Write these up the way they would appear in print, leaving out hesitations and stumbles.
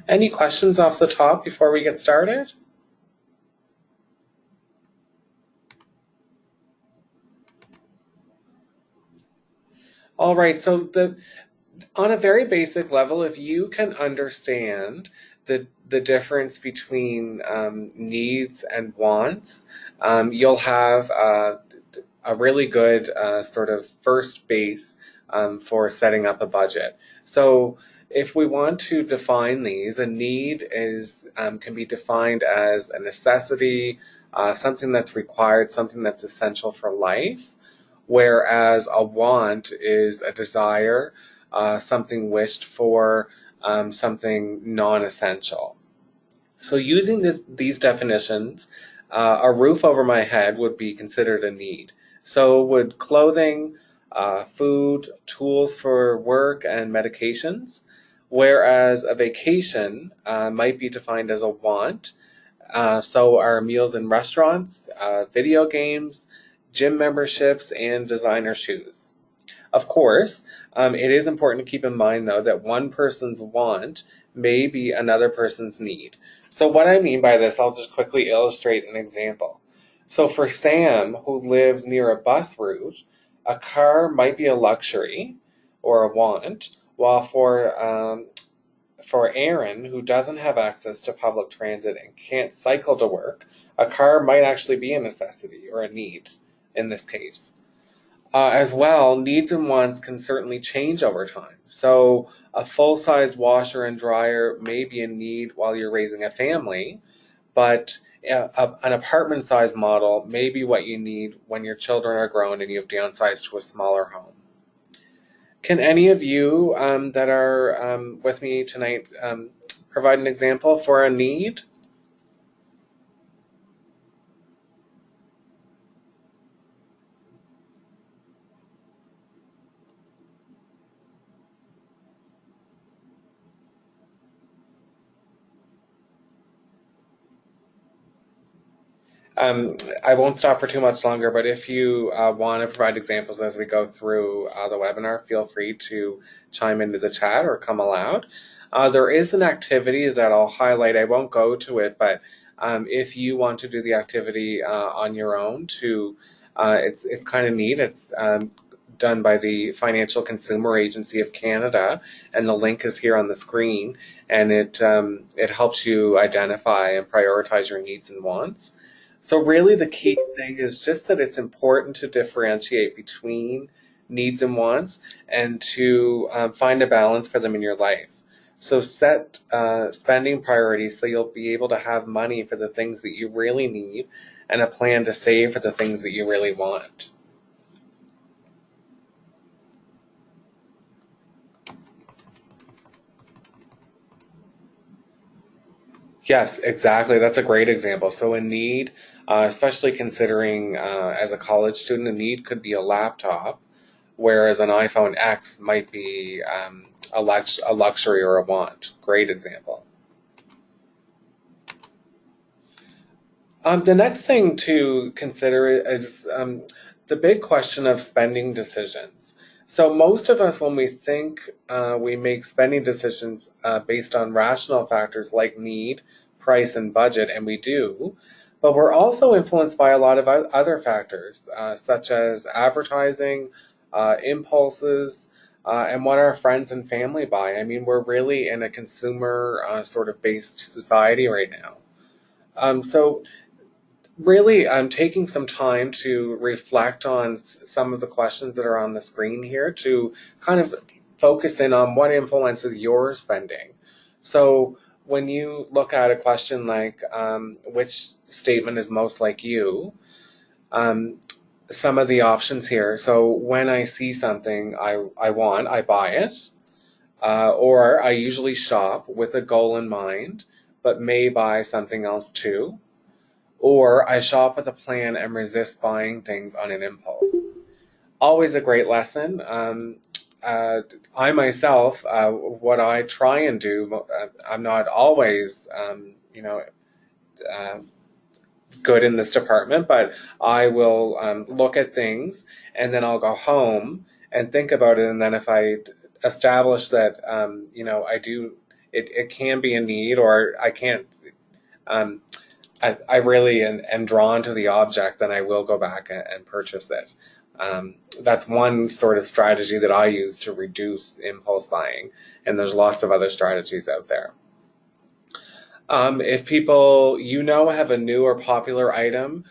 Any questions off the top before we get started? All right, so on a very basic level, if you can understand the difference between needs and wants, you'll have a really good sort of first base for setting up a budget. So if we want to define these, a need is can be defined as a necessity, something that's required, something that's essential for life, whereas a want is a desire, something wished for, something non-essential. So using these definitions, a roof over my head would be considered a need. So would clothing, food, tools for work, and medications, whereas a vacation might be defined as a want. So are meals in restaurants, video games, gym memberships, and designer shoes. Of course, it is important to keep in mind, though, that one person's want may be another person's need. So, what I mean by this, I'll just quickly illustrate an example. So, for Sam, who lives near a bus route, a car might be a luxury or a want, while for Aaron, who doesn't have access to public transit and can't cycle to work, a car might actually be a necessity or a need in this case. As well, needs and wants can certainly change over time. So, a full size washer and dryer may be a need while you're raising a family, but an apartment size model may be what you need when your children are grown and you've downsized to a smaller home. Can any of you that are with me tonight provide an example for a need? I won't stop for too much longer, but if you want to provide examples as we go through the webinar, feel free to chime into the chat or come aloud. There is an activity that I'll highlight. I won't go to it, but if you want to do the activity on your own, it's kind of neat. It's done by the Financial Consumer Agency of Canada, and the link is here on the screen, and it helps you identify and prioritize your needs and wants. So really the key thing is just that it's important to differentiate between needs and wants and to find a balance for them in your life. So set spending priorities so you'll be able to have money for the things that you really need and a plan to save for the things that you really want. Yes, exactly. That's a great example. So a need, especially considering as a college student, a need could be a laptop, whereas an iPhone X might be a luxury or a want. Great example. The next thing to consider is the big question of spending decisions. So most of us, when we think we make spending decisions based on rational factors like need, price, and budget, and we do, but we're also influenced by a lot of other factors, such as advertising, impulses, and what our friends and family buy. I mean, we're really in a consumer sort of based society right now. So really, I'm taking some time to reflect on some of the questions that are on the screen here to kind of focus in on what influences your spending. So when you look at a question like which statement is most like you, um, some of the options here. So when I see something I want, I buy it. Or I usually shop with a goal in mind, but may buy something else too. Or I shop with a plan and resist buying things on an impulse. Always a great lesson. Uh, I myself, what I try and do, I'm not always, uh, good in this department, but I will look at things and then I'll go home and think about it. And then if I establish that, I do it can be a need, or I can't. Um, I really am drawn to the object, then I will go back and purchase it. That's one sort of strategy that I use to reduce impulse buying, and there's lots of other strategies out there. If people have a new or popular item,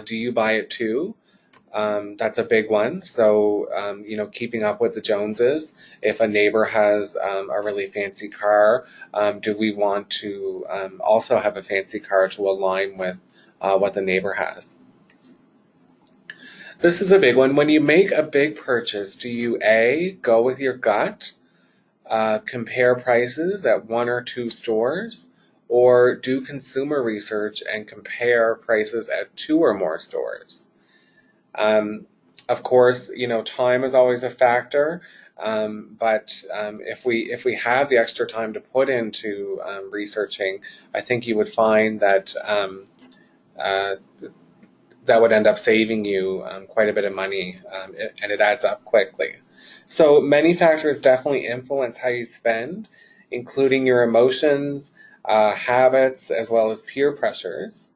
do you buy it too? That's a big one. So, keeping up with the Joneses. If a neighbor has a really fancy car, do we want to also have a fancy car to align with what the neighbor has? This is a big one. When you make a big purchase, do you A, go with your gut, compare prices at one or two stores, or do consumer research and compare prices at two or more stores? Um, of course, time is always a factor, but if we have the extra time to put into researching, I think you would find that uh, that would end up saving you quite a bit of money, and it adds up quickly. So many factors definitely influence how you spend, including your emotions, habits, as well as peer pressures.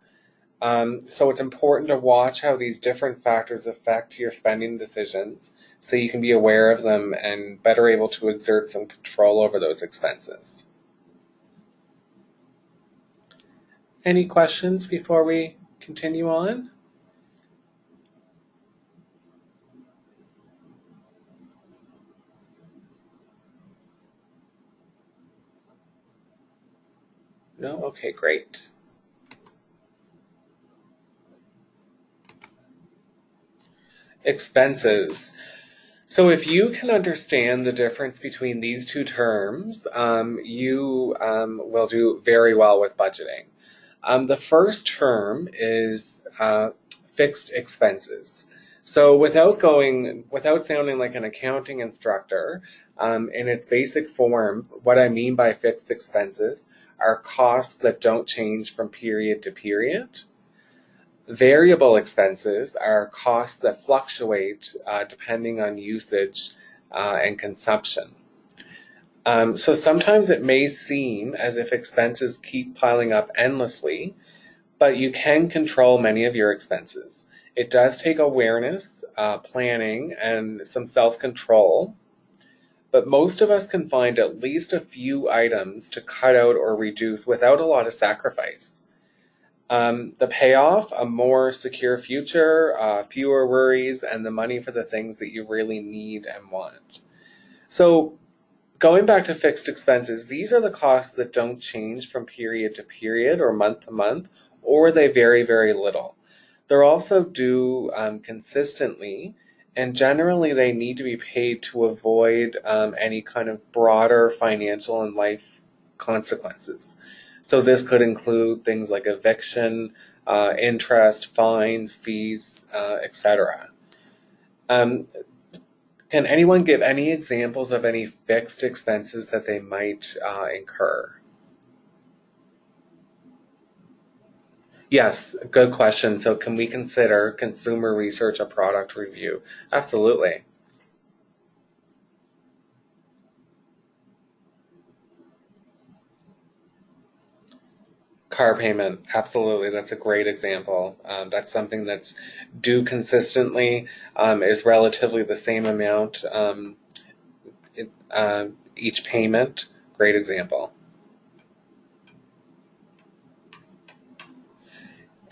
So it's important to watch how these different factors affect your spending decisions so you can be aware of them and better able to exert some control over those expenses. Any questions before we continue on? No? Okay, great. Expenses. So if you can understand the difference between these two terms, you will do very well with budgeting. The first term is fixed expenses. So without sounding like an accounting instructor, in its basic form, what I mean by fixed expenses are costs that don't change from period to period. Variable expenses are costs that fluctuate depending on usage and consumption. So sometimes it may seem as if expenses keep piling up endlessly, but you can control many of your expenses. It does take awareness, planning, and some self control, but most of us can find at least a few items to cut out or reduce without a lot of sacrifice. The payoff, a more secure future, fewer worries, and the money for the things that you really need and want. So, going back to fixed expenses, these are the costs that don't change from period to period or month to month, or they vary very little. They're also due consistently, and generally they need to be paid to avoid any kind of broader financial and life consequences. So this could include things like eviction, interest, fines, fees, etc. Um, can anyone give any examples of any fixed expenses that they might incur? Yes, good question. So, can we consider consumer research a product review? Absolutely. Car payment, absolutely. That's a great example. That's something that's due consistently, is relatively the same amount each payment. Great example.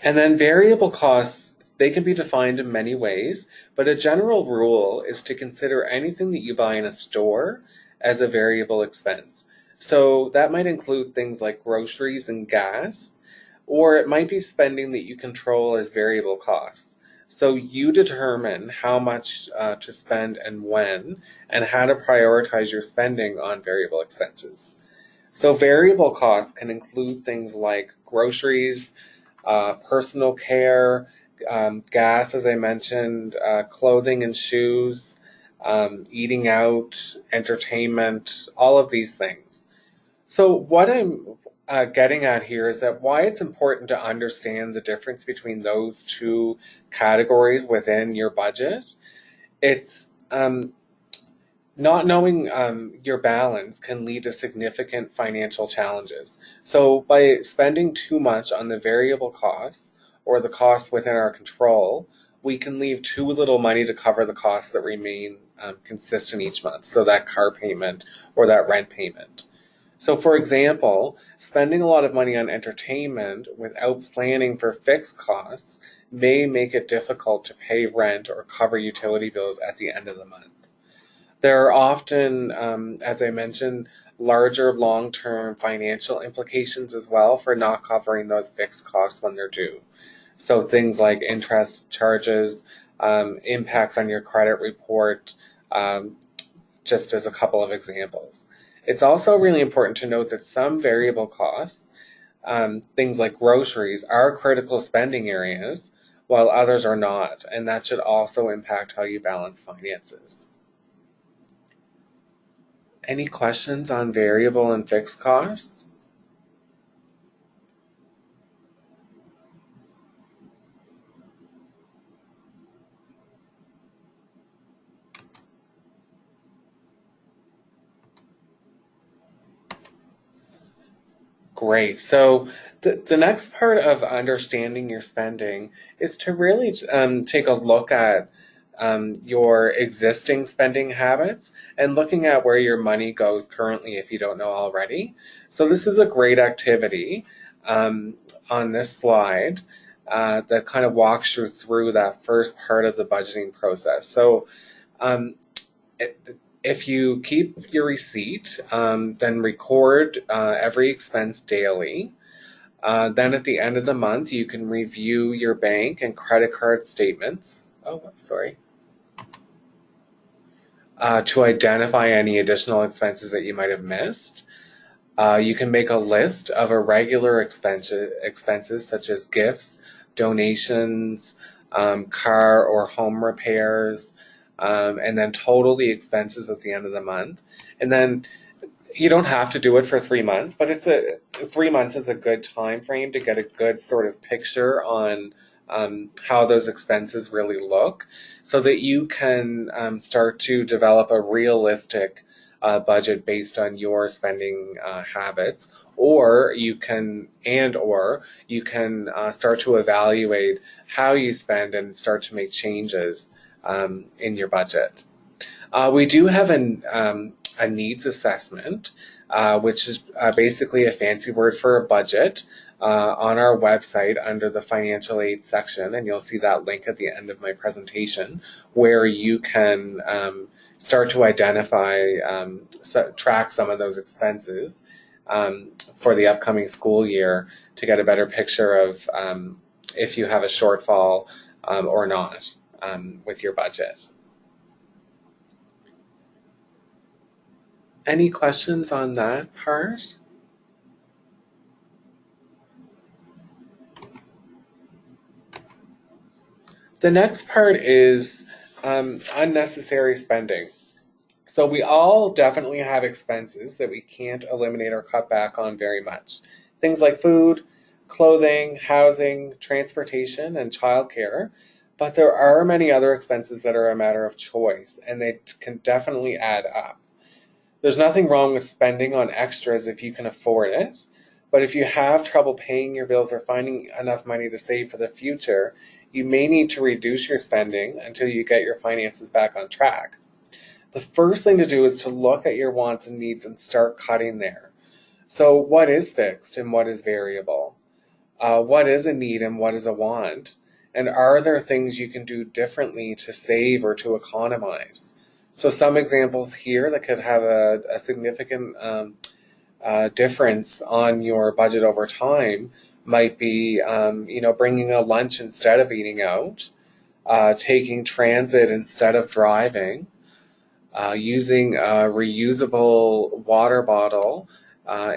And then variable costs, they can be defined in many ways, but a general rule is to consider anything that you buy in a store as a variable expense. So that might include things like groceries and gas, or it might be spending that you control as variable costs. So you determine how much to spend and when, and how to prioritize your spending on variable expenses. So variable costs can include things like groceries, personal care, gas, as I mentioned, clothing and shoes, eating out, entertainment, all of these things. So, what I'm getting at here is that why it's important to understand the difference between those two categories within your budget. It's Not knowing your balance can lead to significant financial challenges. So, by spending too much on the variable costs or the costs within our control, we can leave too little money to cover the costs that remain consistent each month. So, that car payment or that rent payment. So, for example, spending a lot of money on entertainment without planning for fixed costs may make it difficult to pay rent or cover utility bills at the end of the month. There are often, as I mentioned, larger long term financial implications as well for not covering those fixed costs when they're due. So things like interest charges, impacts on your credit report, um, just as a couple of examples. It's also really important to note that some variable costs, things like groceries, are critical spending areas, while others are not, and that should also impact how you balance finances. Any questions on variable and fixed costs? Great. So the next part of understanding your spending is to really take a look at your existing spending habits and looking at where your money goes currently if you don't know already. So this is a great activity um, on this slide that kind of walks you through that first part of the budgeting process. So um, if you keep your receipt, then record every expense daily. Then at the end of the month, you can review your bank and credit card statements. Oh, I'm sorry. To identify any additional expenses that you might have missed. You can make a list of irregular expenses such as gifts, donations, car or home repairs, and then total the expenses at the end of the month. And then you don't have to do it for 3 months, but 3 months is a good time frame to get a good sort of picture on how those expenses really look, so that you can start to develop a realistic budget based on your spending habits, or you can start to evaluate how you spend and start to make changes in your budget. We do have a needs assessment, which is basically a fancy word for a budget, on our website under the financial aid section. And you'll see that link at the end of my presentation where you can start to identify, track some of those expenses for the upcoming school year to get a better picture of if you have a shortfall or not with your budget. Any questions on that part? The next part is unnecessary spending. So we all definitely have expenses that we can't eliminate or cut back on very much. Things like food, clothing, housing, transportation, and childcare. But there are many other expenses that are a matter of choice, and they can definitely add up. There's nothing wrong with spending on extras if you can afford it. But if you have trouble paying your bills or finding enough money to save for the future, you may need to reduce your spending until you get your finances back on track. The first thing to do is to look at your wants and needs and start cutting there. So, what is fixed and what is variable? What is a need and what is a want? And are there things you can do differently to save or to economize? So, some examples here that could have a significant difference on your budget over time might be, bringing a lunch instead of eating out, taking transit instead of driving, using a reusable water bottle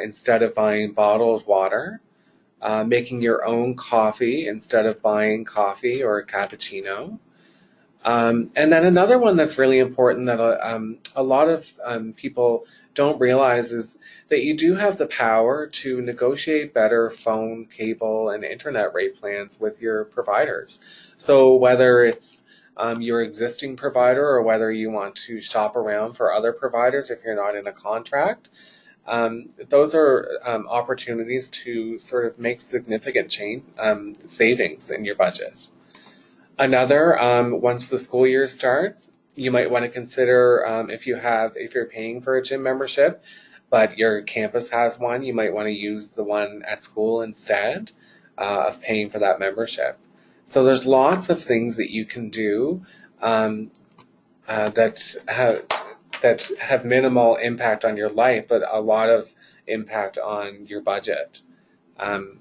instead of buying bottled water, making your own coffee instead of buying coffee or a cappuccino. And then another one that's really important that a lot of people don't realize is that you do have the power to negotiate better phone, cable, and internet rate plans with your providers. So whether it's your existing provider or whether you want to shop around for other providers if you're not in a contract. Those are opportunities to sort of make significant savings in your budget. Another, once the school year starts, you might want to consider if you're paying for a gym membership, but your campus has one, you might want to use the one at school instead of paying for that membership. So there's lots of things that you can do um, that have minimal impact on your life, but a lot of impact on your budget. Um,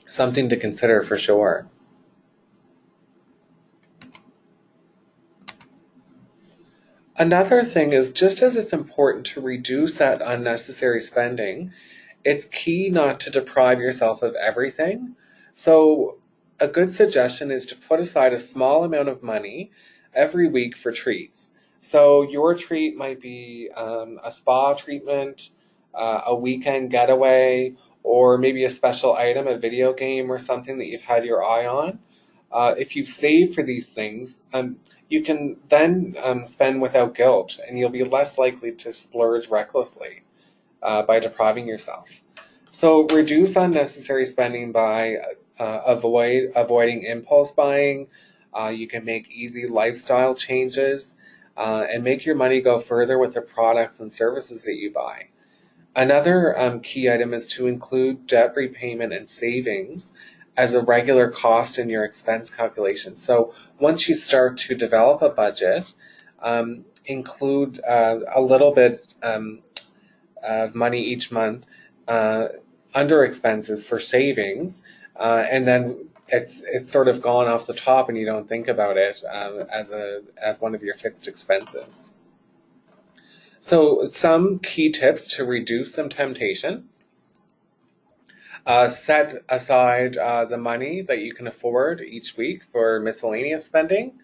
Something to consider for sure. Another thing is just as it's important to reduce that unnecessary spending, it's key not to deprive yourself of everything. So, a good suggestion is to put aside a small amount of money every week for treats. So, your treat might be a spa treatment, a weekend getaway, or maybe a special item, a video game, or something that you've had your eye on. If you save for these things, you can then spend without guilt, and you'll be less likely to splurge recklessly by depriving yourself. So reduce unnecessary spending by avoiding impulse buying. You can make easy lifestyle changes and make your money go further with the products and services that you buy. Another key item is to include debt repayment and savings as a regular cost in your expense calculation. So once you start to develop a budget, include a little bit of money each month uh, under expenses for savings, and then it's sort of gone off the top, and you don't think about it as one of your fixed expenses. So some key tips to reduce some temptation. Set aside the money that you can afford each week for miscellaneous spending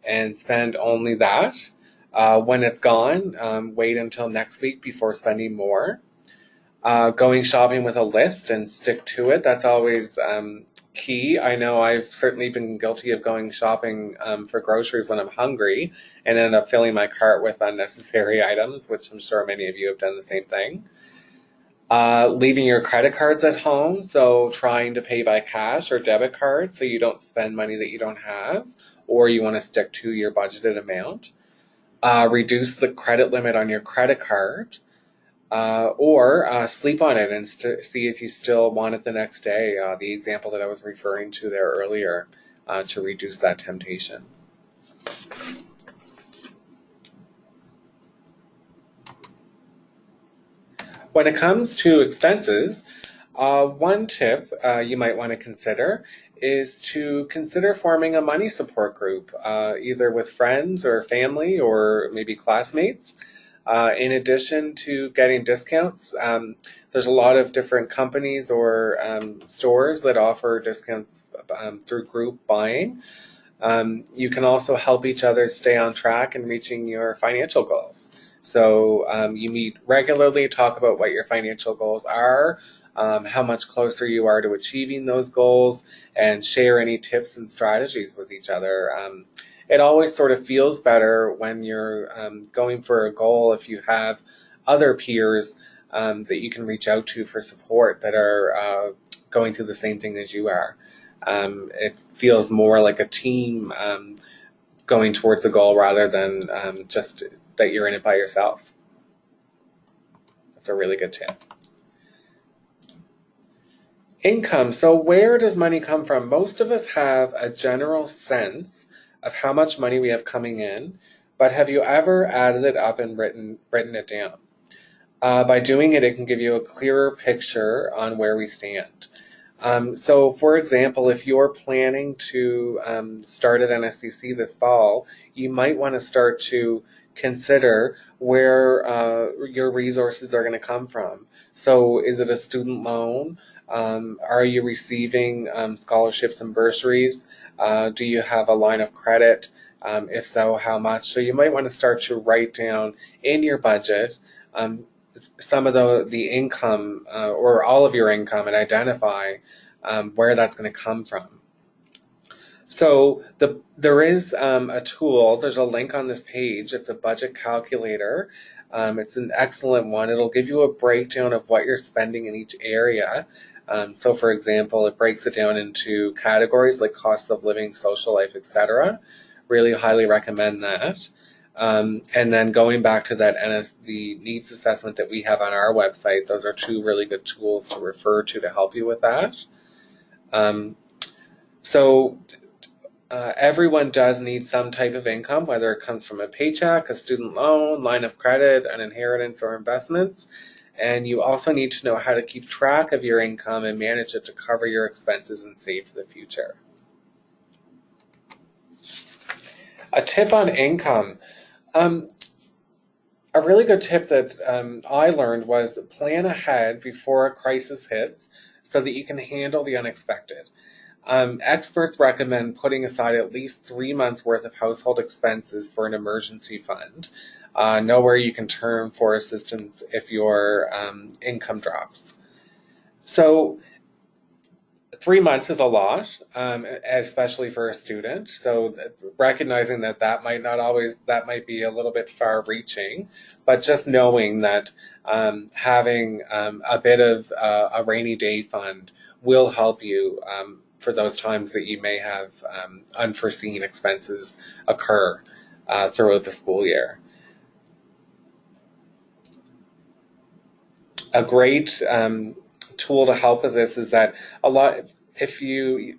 and spend only that. When it's gone, wait until next week before spending more. Going shopping with a list and stick to it. That's always key. I know I've certainly been guilty of going shopping for groceries when I'm hungry and end up filling my cart with unnecessary items, which I'm sure many of you have done the same thing. Leaving your credit cards at home, so trying to pay by cash or debit card so you don't spend money that you don't have, or you want to stick to your budgeted amount. Reduce the credit limit on your credit card, or sleep on it and see if you still want it the next day. The example that I was referring to there earlier to reduce that temptation. When it comes to expenses, one tip you might want to consider is to consider forming a money support group, either with friends or family or maybe classmates. In addition to getting discounts, there's a lot of different companies or stores that offer discounts through group buying. You can also help each other stay on track in reaching your financial goals. So you meet regularly, talk about what your financial goals are, how much closer you are to achieving those goals, and share any tips and strategies with each other. It always sort of feels better when you're going for a goal if you have other peers that you can reach out to for support that are going through the same thing as you are. It feels more like a team going towards a goal rather than just that you're in it by yourself. That's a really good tip. Income. So, where does money come from? Most of us have a general sense of how much money we have coming in, but have you ever added it up and written it down? By doing it, it can give you a clearer picture on where we stand. So, for example, if you're planning to start at NSCC this fall, you might want to start to consider where your resources are going to come from. So, is it a student loan? Are you receiving scholarships and bursaries? Do you have a line of credit? If so, how much? So, you might want to start to write down in your budget some of the income or all of your income and identify where that's going to come from. So there is a tool. There's a link on this page. It's a budget calculator. It's an excellent one. It'll give you a breakdown of what you're spending in each area. So, for example, it breaks it down into categories like cost of living, social life, etc. Really highly recommend that. And then going back to that the needs assessment that we have on our website, those are two really good tools to refer to help you with that. Um, so everyone does need some type of income, whether it comes from a paycheck, a student loan, line of credit, an inheritance, or investments. And you also need to know how to keep track of your income and manage it to cover your expenses and save for the future. A tip on income. Um, a really good tip that I learned was plan ahead before a crisis hits so that you can handle the unexpected. Experts recommend putting aside at least 3 months worth of household expenses for an emergency fund. Know where you can turn for assistance if your income drops. So 3 months is a lot, especially for a student. So recognizing that might not always, that might be a little bit far reaching, but just knowing that having a bit of a rainy day fund will help you for those times that you may have unforeseen expenses occur throughout the school year. A great tool to help with this is that a lot if you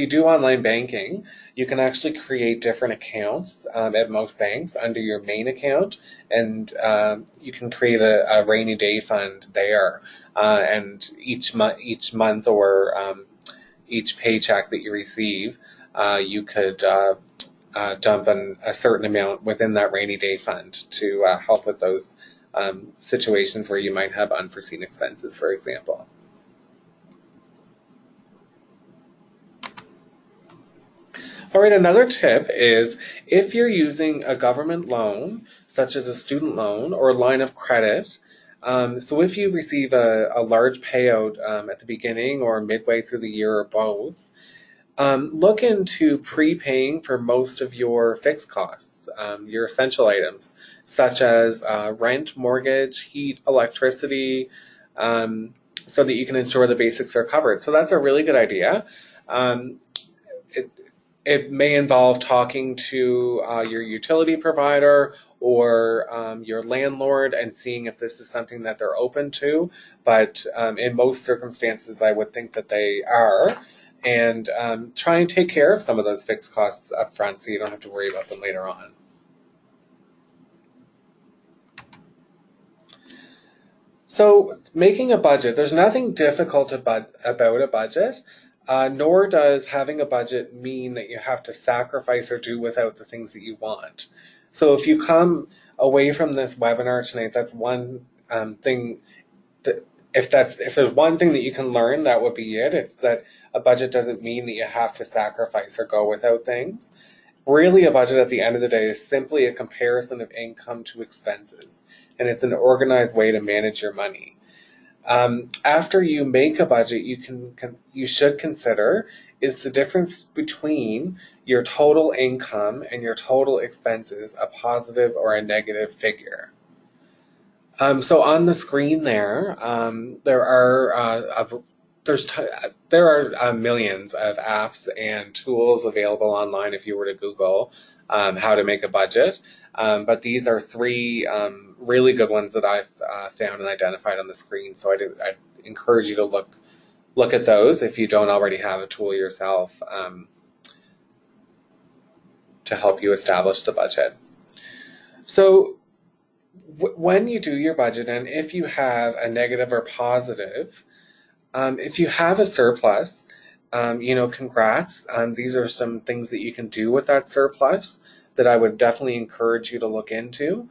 do online banking, you can actually create different accounts at most banks under your main account, and you can create a rainy day fund there. And each month or each paycheck that you receive, you could dump a certain amount within that rainy day fund to help with those situations where you might have unforeseen expenses, for example. All right, another tip is if you're using a government loan, such as a student loan or line of credit, so if you receive a large payout at the beginning or midway through the year or both, look into prepaying for most of your fixed costs, your essential items, such as rent, mortgage, heat, electricity, so that you can ensure the basics are covered. So that's a really good idea. Um, it, it may involve talking to your utility provider or your landlord and seeing if this is something that they're open to. But in most circumstances, I would think that they are. And try and take care of some of those fixed costs up front so you don't have to worry about them later on. So, making a budget, there's nothing difficult about a budget, nor does having a budget mean that you have to sacrifice or do without the things that you want. So, if you come away from this webinar tonight, that's one thing that if there's one thing that you can learn, that would be it. It's that a budget doesn't mean that you have to sacrifice or go without things. Really, a budget at the end of the day is simply a comparison of income to expenses, and it's an organized way to manage your money. After you make a budget, you should consider is the difference between your total income and your total expenses a positive or a negative figure. So on the screen there, there are there's t- there are millions of apps and tools available online if you were to Google how to make a budget. But these are three really good ones that I've found and identified on the screen. So I encourage you to look at those if you don't already have a tool yourself to help you establish the budget. So when you do your budget, and if you have a negative or positive, if you have a surplus, congrats. These are some things that you can do with that surplus that I would definitely encourage you to look into.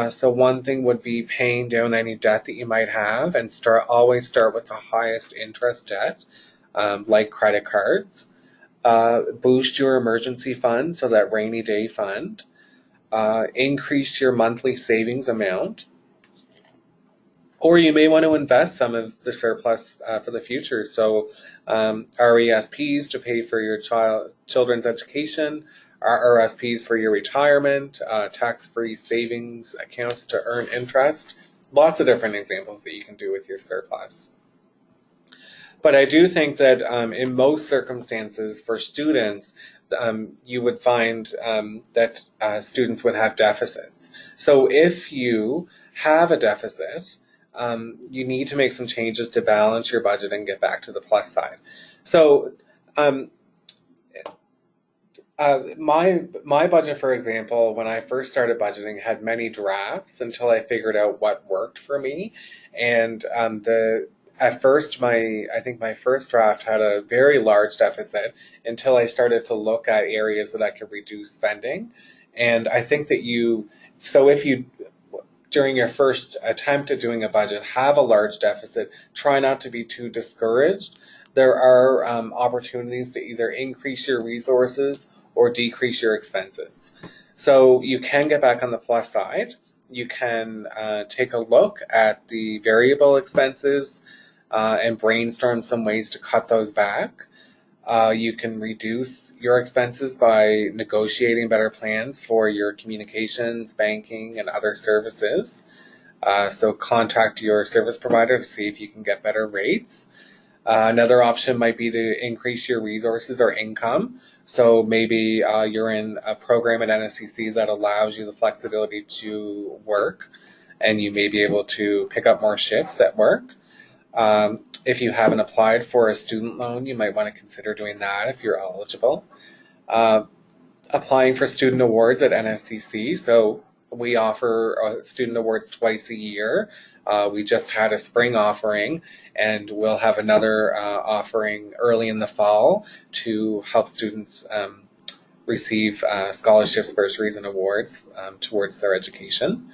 So one thing would be paying down any debt that you might have, and always start with the highest interest debt, like credit cards. Boost your emergency fund, so that rainy day fund. Increase your monthly savings amount. Or you may want to invest some of the surplus for the future. So RESPs to pay for your children's education, RRSPs for your retirement, tax-free savings accounts to earn interest. Lots of different examples that you can do with your surplus. But I do think that in most circumstances for students, you would find that students would have deficits. So if you have a deficit, you need to make some changes to balance your budget and get back to the plus side. So um, my budget, for example, when I first started budgeting, had many drafts until I figured out what worked for me. And the at first, I think my first draft had a very large deficit until I started to look at areas that I could reduce spending. And I think that if you during your first attempt at doing a budget have a large deficit, try not to be too discouraged. There are opportunities to either increase your resources or decrease your expenses. So you can get back on the plus side. You can take a look at the variable expenses and brainstorm some ways to cut those back. You can reduce your expenses by negotiating better plans for your communications, banking, and other services. So contact your service provider to see if you can get better rates. Another option might be to increase your resources or income. So maybe you're in a program at NSCC that allows you the flexibility to work, and you may be able to pick up more shifts at work. If you haven't applied for a student loan, you might want to consider doing that if you're eligible. Uh, Applying for student awards at NSCC. So we offer student awards twice a year. We just had a spring offering, and we'll have another offering early in the fall to help students receive scholarships, bursaries, and awards towards their education.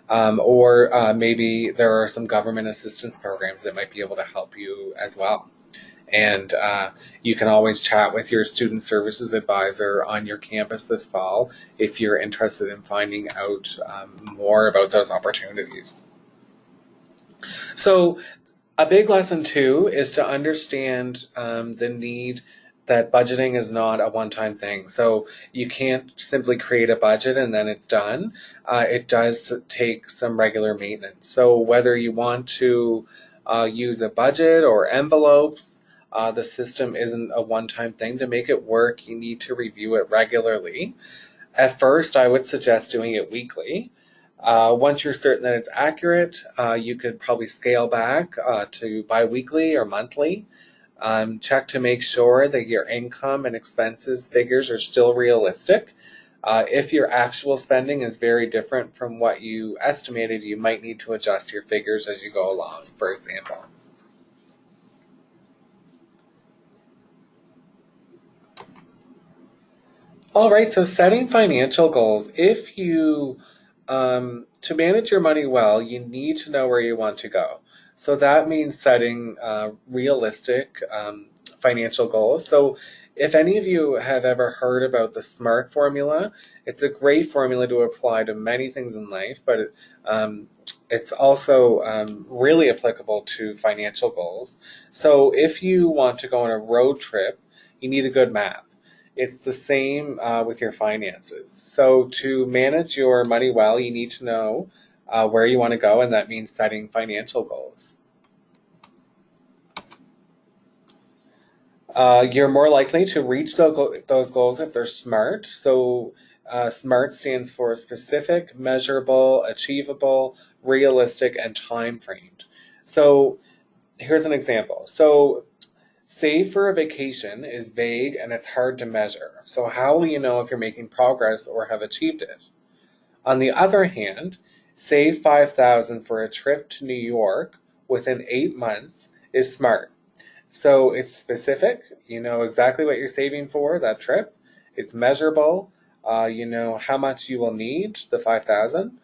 Or maybe there are some government assistance programs that might be able to help you as well. And you can always chat with your student services advisor on your campus this fall if you're interested in finding out more about those opportunities. So a big lesson too is to understand the need that budgeting is not a one-time thing. So you can't simply create a budget and then it's done. It does take some regular maintenance. So whether you want to use a budget or envelopes, the system isn't a one-time thing. To make it work, you need to review it regularly. At first, I would suggest doing it weekly. Once you're certain that it's accurate, you could probably scale back to biweekly or monthly. Check to make sure that your income and expenses figures are still realistic. If your actual spending is very different from what you estimated, you might need to adjust your figures as you go along, for example. All right, so setting financial goals. If you, to manage your money well, you need to know where you want to go. So that means setting realistic financial goals. So if any of you have ever heard about the SMART formula, it's a great formula to apply to many things in life, but it's also really applicable to financial goals. So if you want to go on a road trip, you need a good map. It's the same with your finances. So to manage your money well, you need to know where you want to go, and that means setting financial goals. You're more likely to reach those goals if they're SMART. So SMART stands for specific, measurable, achievable, realistic, and time framed. So here's an example. So save for a vacation is vague and it's hard to measure. So how will you know if you're making progress or have achieved it? On the other hand, save 5,000 for a trip to New York within 8 months is smart. So it's specific, you know exactly what you're saving for that trip. It's measurable, you know how much you will need, the 5,000.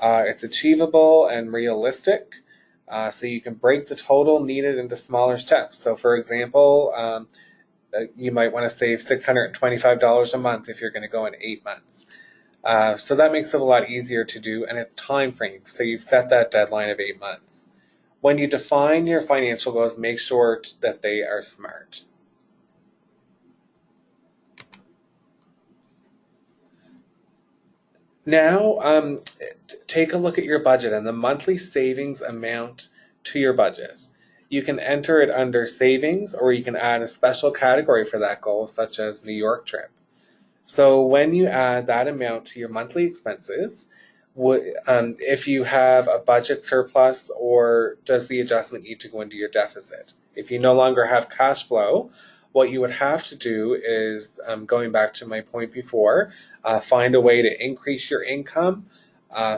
It's achievable and realistic. So you can break the total needed into smaller steps. So for example, you might want to save $625 a month if you're going to go in 8 months. So that makes it a lot easier to do, and it's time framed. So you've set that deadline of 8 months. when you define your financial goals, make sure that they are SMART. Now, take a look at your budget and the monthly savings amount to your budget. You can enter it under savings, or you can add a special category for that goal, such as New York trip. So when you add that amount to your monthly expenses, if you have a budget surplus, or does the adjustment need to go into your deficit? If you no longer have cash flow, what you would have to do is, going back to my point before, find a way to increase your income,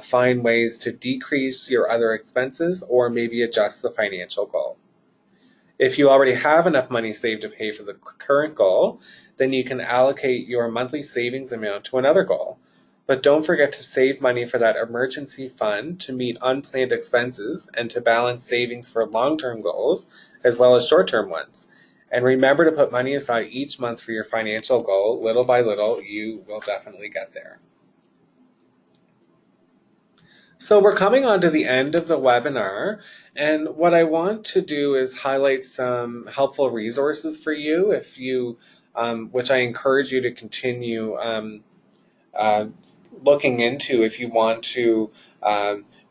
find ways to decrease your other expenses, or maybe adjust the financial goal. If you already have enough money saved to pay for the current goal, then you can allocate your monthly savings amount to another goal. But don't forget to save money for that emergency fund to meet unplanned expenses and to balance savings for long-term goals as well as short-term ones. And remember to put money aside each month for your financial goal. Little by little, you will definitely get there. So we're coming on to the end of the webinar, and what I want to do is highlight some helpful resources for you, which I encourage you to continue uh, looking into if you want to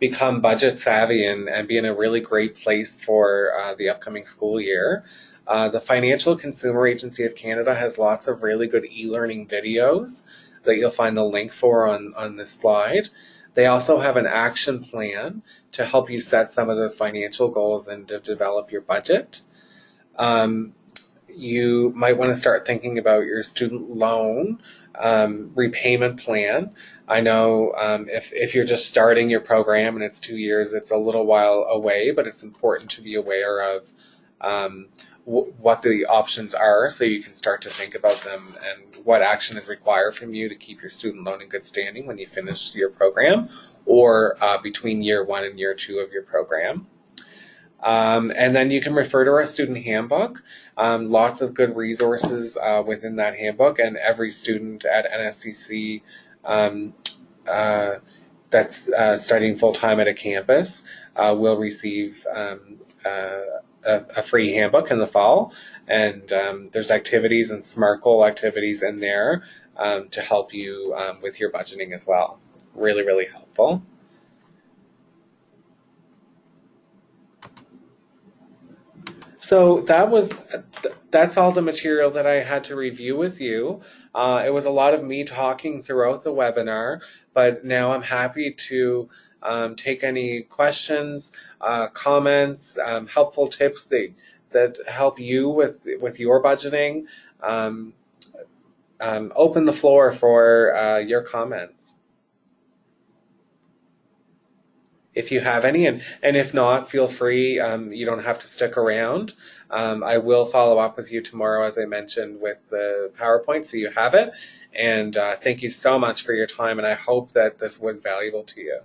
become budget savvy and be in a really great place for the upcoming school year. The Financial Consumer Agency of Canada has lots of really good e-learning videos that you'll find the link for on this slide. They also have an action plan to help you set some of those financial goals and to develop your budget. You might want to start thinking about your student loan repayment plan. I know if you're just starting your program and it's 2 years, it's a little while away, but it's important to be aware of what the options are so you can start to think about them and what action is required from you to keep your student loan in good standing when you finish your program, or between year 1 and year 2 of your program. And then you can refer to our student handbook. Lots of good resources within that handbook, and every student at NSCC that's studying full-time at a campus will receive a free handbook in the fall, and there's activities and SMART goal activities in there to help you with your budgeting as well. Really, really helpful. So that's all the material that I had to review with you. It was a lot of me talking throughout the webinar, but now I'm happy to take any questions, comments, helpful tips that help you with your budgeting. Open the floor for your comments, if you have any, and if not, feel free. You don't have to stick around. I will follow up with you tomorrow, as I mentioned, with the PowerPoint, so you have it. And thank you so much for your time, and I hope that this was valuable to you.